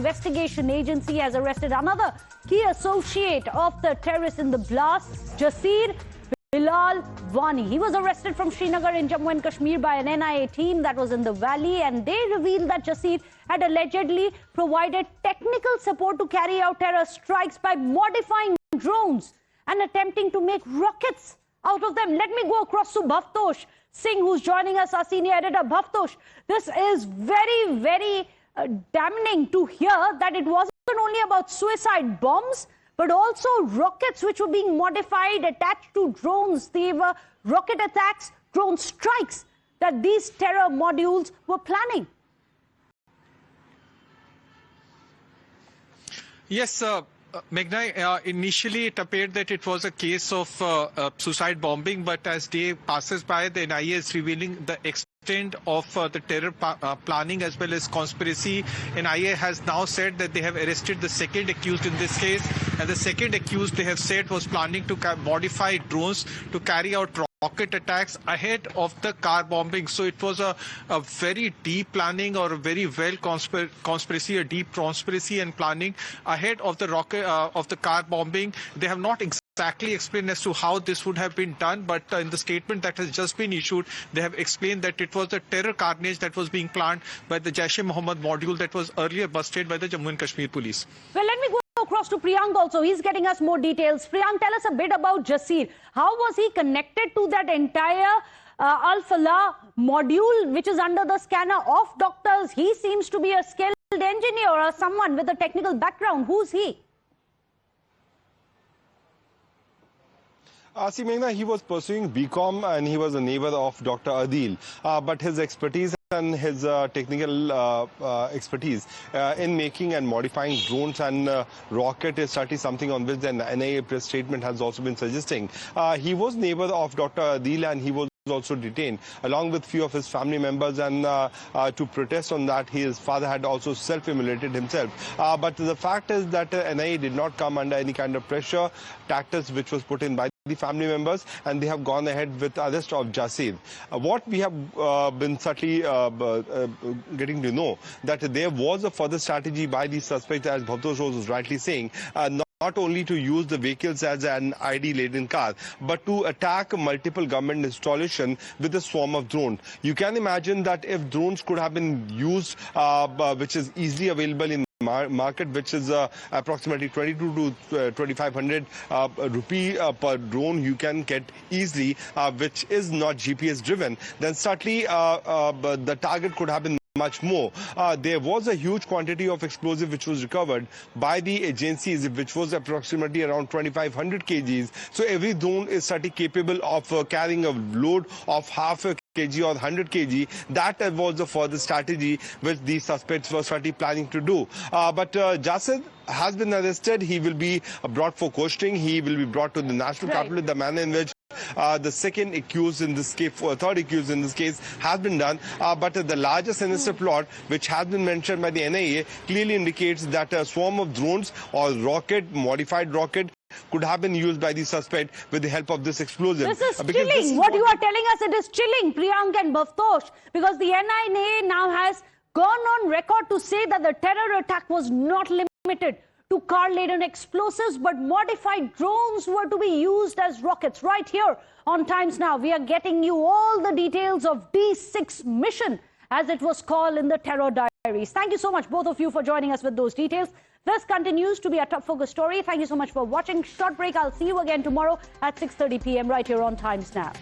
Investigation Agency has arrested another key associate of the terrorists in the blast, Jasir Bilal Wani. He was arrested from Srinagar in Jammu and Kashmir by an NIA team that was in the valley, and they revealed that Jasir had allegedly provided technical support to carry out terror strikes by modifying drones and attempting to make rockets out of them. Let me go across to Bhavtosh Singh, who's joining us, our senior editor. Bhavtosh, this is very, very damning to hear that it wasn't only about suicide bombs, but also rockets which were being modified, attached to drones. They were rocket attacks, drone strikes that these terror modules were planning. Yes, Meghna, initially it appeared that it was a case of suicide bombing, but as day passes by, the NIA is revealing the extent of the terror planning as well as conspiracy. NIA has now said that they have arrested the second accused in this case, and the second accused, they have said, was planning to modify drones to carry out rocket attacks ahead of the car bombing. So it was a very deep planning, or a very well conspiracy, a deep conspiracy and planning ahead of the rocket of the car bombing. They have not exactly explained as to how this would have been done, but in the statement that has just been issued, they have explained that it was the terror carnage that was being planned by the Jaish-e-Mohammed module that was earlier busted by the Jammu and Kashmir police. Well, let me go across to Priyank also. He's getting us more details. Priyank, tell us a bit about Jasir. How was he connected to that entire Al-Falah module, which is under the scanner of doctors? He seems to be a skilled engineer or someone with a technical background. Who's he? See, Meghna, he was pursuing BCom and he was a neighbor of Dr. Adil. But his expertise and his technical expertise in making and modifying drones and rocket is certainly something on which the NIA press statement has also been suggesting. He was neighbor of Dr. Adil, and he was also detained along with few of his family members, and to protest on that, his father had also self-immolated himself. But the fact is that NIA did not come under any kind of pressure tactics which was put in by the family members, and they have gone ahead with arrest of Jasir. What we have been certainly getting to know, that there was a further strategy by the suspect, as Bhavtosh was rightly saying, not only to use the vehicles as an ID-laden car, but to attack multiple government installation with a swarm of drones. You can imagine that if drones could have been used, which is easily available in market, which is approximately 22 to 2500 rupee per drone you can get easily, which is not GPS driven, then certainly the target could have been much more. There was a huge quantity of explosive which was recovered by the agencies, which was approximately around 2500 kgs. So every drone is certainly capable of carrying a load of half a kg or 100 kg. That was the further strategy which the suspects were certainly planning to do. But Jasir has been arrested. He will be brought for questioning. He will be brought to the national capital in the manner in which the second accused in this case, or third accused in this case, has been done. But the larger sinister plot, which has been mentioned by the NIA, clearly indicates that a swarm of drones or modified rocket, could have been used by the suspect with the help of this explosive. This is chilling. What you are telling us, it is chilling, Priyank and Bhavtosh, because the NIA now has gone on record to say that the terror attack was not limited to car-laden explosives, but modified drones were to be used as rockets. Right here on Times Now, we are getting you all the details of D6 mission, as it was called in the terror diaries. Thank you so much, both of you, for joining us with those details. This continues to be a top focus story. Thank you so much for watching. Short break. I'll see you again tomorrow at 6:30 p.m. right here on Times Now.